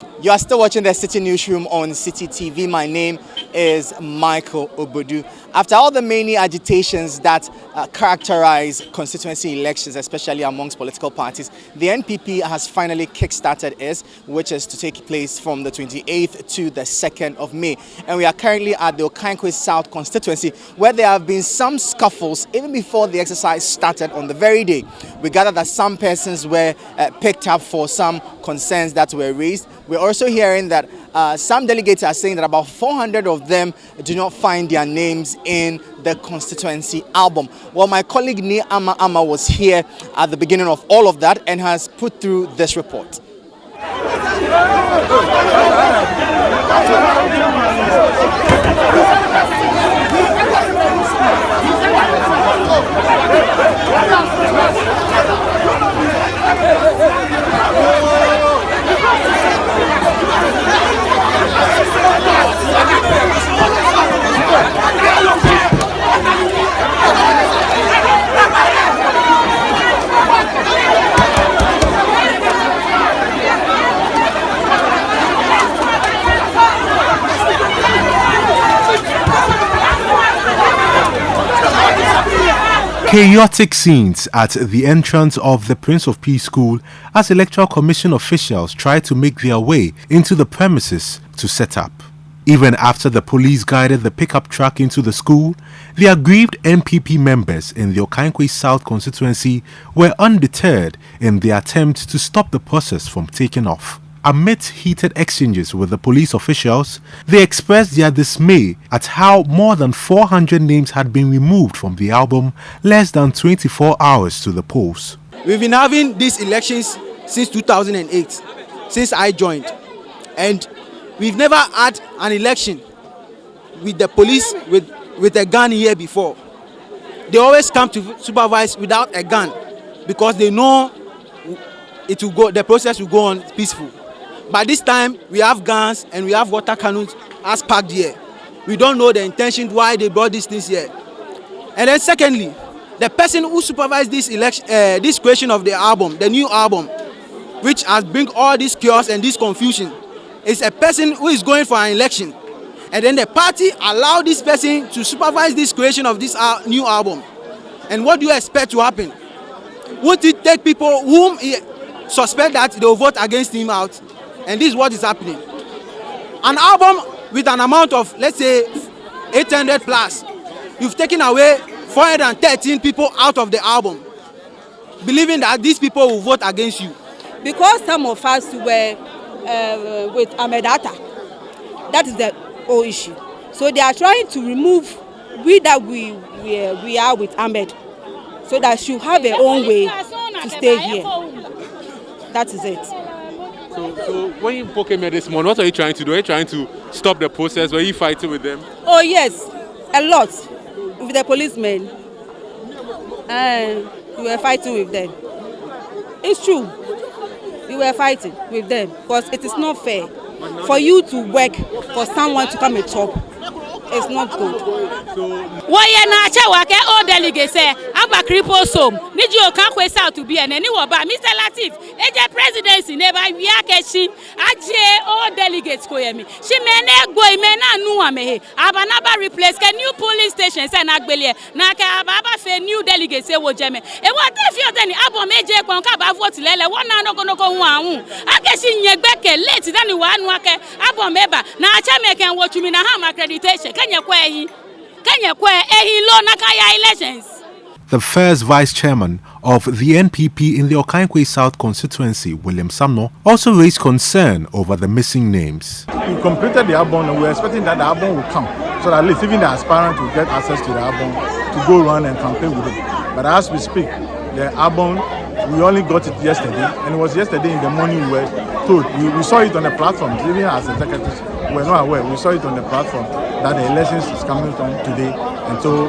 You are still watching the City Newsroom on City TV. My name is Michael Obodu. After all the many agitations that characterize constituency elections, especially amongst political parties, the NPP has finally kick-started its, which is to take place from the 28th to the 2nd of May. And we are currently at the Okaikoi South constituency, where there have been some scuffles even before the exercise started on the very day. We gather that some persons were picked up for some concerns that were raised. We're also hearing that some delegates are saying that about 400 of them do not find their names in the constituency album. Well, my colleague Ni Ama was here at the beginning of all of that and has put through this report. Chaotic scenes at the entrance of the Prince of Peace School as Electoral Commission officials try to make their way into the premises to set up. Even after the police guided the pickup truck into the school, the aggrieved NPP members in the Okaikoi South constituency were undeterred in their attempt to stop the process from taking off. Amidst heated exchanges with the police officials, they expressed their dismay at how more than 400 names had been removed from the album less than 24 hours to the polls. We've been having these elections since 2008, since I joined, and we've never had an election with the police with a gun here before. They always come to supervise without a gun because they know it will go, the process will go on peaceful. But this time, we have guns and we have water cannons as parked here. We don't know the intention why they brought these things here. And then secondly, the person who supervised this election, this creation of the album, the new album, which has bring all this chaos and this confusion, is a person who is going for an election. And then the party allowed this person to supervise this creation of this new album. And what do you expect to happen? Would it take people whom he suspect that they will vote against him out? And this is what is happening. An album with an amount of, let's say, 800 plus. You've taken away 413 people out of the album, believing that these people will vote against you. Because some of us were with Ahmedata. That is the whole issue. So they are trying to remove we are with Ahmed, so that she have her own way to stay here. That is it. So when you came here this morning, what are you trying to do? Are you trying to stop the process? Were you fighting with them? Oh yes, a lot with the policemen, and we were fighting with them. It's true, we were fighting with them because it is not fair for you to work for someone to come and chop. It's not good. Why na cha wake all delegates say aba cripple som niji Okaikoi South to be and any wa ba Mr. Latif eje presidency never we akeshi aje all delegates ko yemi she mene go ime na nu amehe aba na ba replace ke new police station say na gbele na ka aba fe new delegates say wo jeme e wa te fi odeni abo meje pon ka ba vote lele won na no go hu ahun akeshi yen gbeke late than wa anu ake abo meba na acha meken wo tumi na ham accreditation The first vice chairman of the NPP in the Okaikoi South constituency, William Samno, also raised concern over the missing names. We completed the album and we were expecting that the album would come, so that at least even the aspirant will get access to the album to go around and campaign with it. But as we speak, the album, we only got it yesterday, and it was yesterday in the morning we were told. We saw it on the platform, even as executives, we were not aware. We saw it on the platform that the elections is coming on today, and so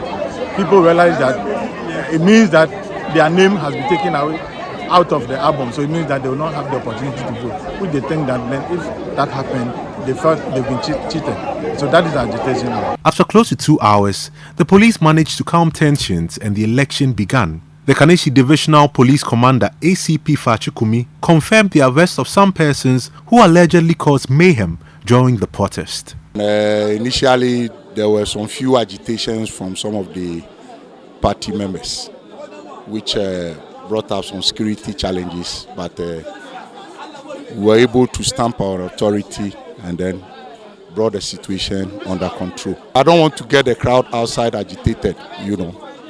people realize that it means that their name has been taken away out of the album, so it means that they will not have the opportunity to vote. Which they think that if that happened, they felt they've been cheated. So that is agitation now. After close to 2 hours, the police managed to calm tensions and the election began. The Kaneshie Divisional Police Commander ACP Fachikumi confirmed the arrest of some persons who allegedly caused mayhem during the protest. Initially, there were some few agitations from some of the party members, which brought up some security challenges, but we were able to stamp our authority and then brought the situation under control. I don't want to get the crowd outside agitated,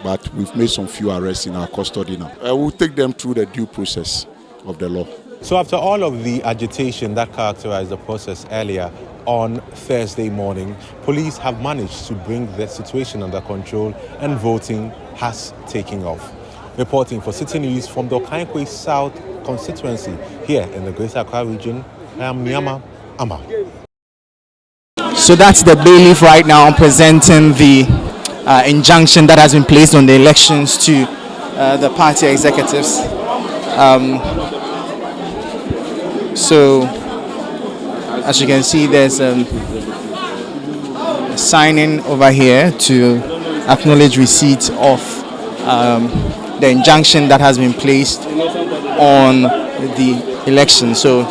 but we've made some few arrests in our custody now. We'll take them through the due process of the law. So after all of the agitation that characterized the process earlier on Thursday morning, police have managed to bring the situation under control and voting has taken off. Reporting for City News from the Okaikoi South constituency here in the Greater Accra region, I am Nyama Ama. So that's the bailiff right now presenting the injunction that has been placed on the elections to the party executives. So as you can see, there's a signing over here to acknowledge receipt of the injunction that has been placed on the election. So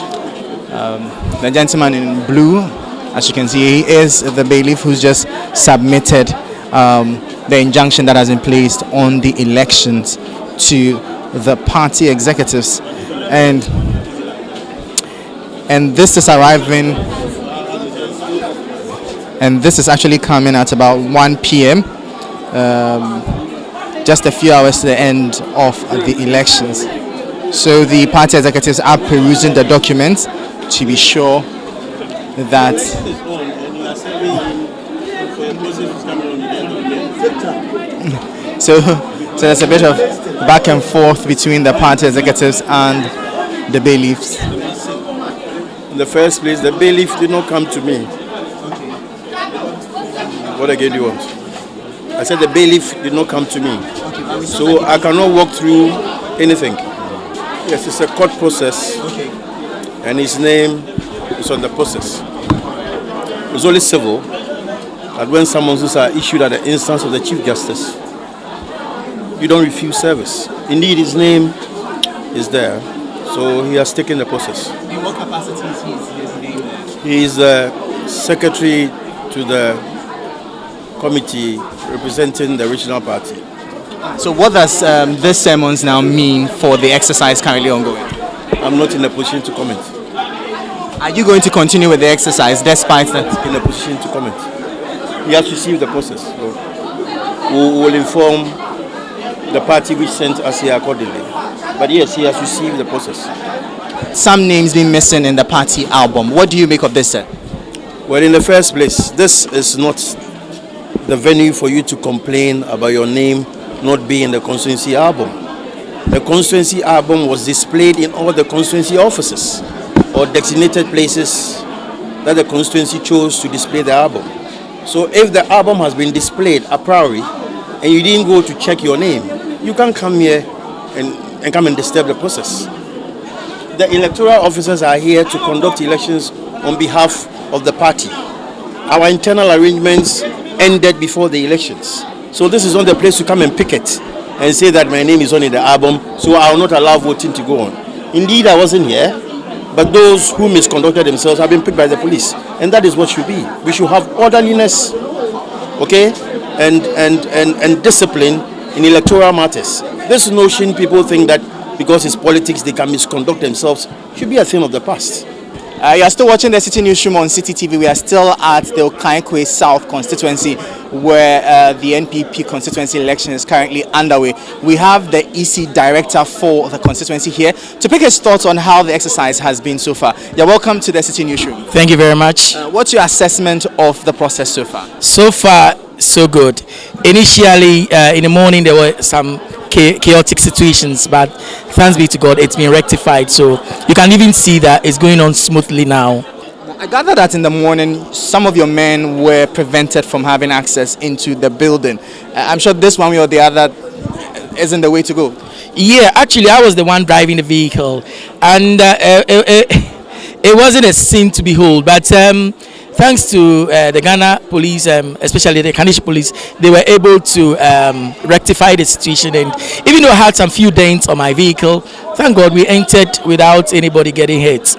the gentleman in blue, as you can see, he is the bailiff who's just submitted the injunction that has been placed on the elections to the party executives, and this is arriving, and this is actually coming at about 1 p.m. Just a few hours to the end of the elections. So the party executives are perusing the documents to be sure that so there's a bit of back and forth between the party executives and the bailiffs. In the first place, the bailiff did not come to me. What again do you want? I said the bailiff did not come to me. So I cannot walk through anything. Yes, it's a court process. And his name is on the process. It's only civil that when summonses are issued at the instance of the Chief Justice, you don't refuse service. Indeed, his name is there. So he has taken the process. In what capacity is his name? He is the secretary to the committee representing the regional party. So what does this summons now mean for the exercise currently ongoing? I'm not in a position to comment. Are you going to continue with the exercise despite that? In a position to comment. He has received the process. So we will inform the party which sent us here accordingly. But yes, he has received the process. Some names being missing in the party album. What do you make of this, sir? Well, in the first place, this is not the venue for you to complain about your name not being in the constituency album. The constituency album was displayed in all the constituency offices or designated places that the constituency chose to display the album. So if the album has been displayed a priori and you didn't go to check your name, you can't come here and come and disturb the process. The electoral officers are here to conduct elections on behalf of the party. Our internal arrangements ended before the elections. So this is not the place to come and picket and say that my name is on in the album, so I will not allow voting to go on. Indeed, I wasn't here, but those who misconducted themselves have been picked by the police, and that is what should be. We should have orderliness, okay, and discipline in electoral matters. This notion people think that because it's politics they can misconduct themselves should be a thing of the past. You are still watching the City Newsroom on City TV. We are still at the Okaikoi South constituency where the NPP constituency election is currently underway. We have the EC director for the constituency here to pick his thoughts on how the exercise has been so far. You're welcome to the City Newsroom. Thank you very much. What's your assessment of the process so far? So far, so good. Initially, in the morning, there were some chaotic situations, but thanks be to God, it's been rectified. So you can even see that it's going on smoothly now. I gather that in the morning, some of your men were prevented from having access into the building. I'm sure this one way or the other isn't the way to go. Yeah, actually, I was the one driving the vehicle, and it wasn't a scene to behold. But thanks to the Ghana police, especially the Kanish police, they were able to rectify the situation. And even though I had some few dents on my vehicle, thank God we entered without anybody getting hurt.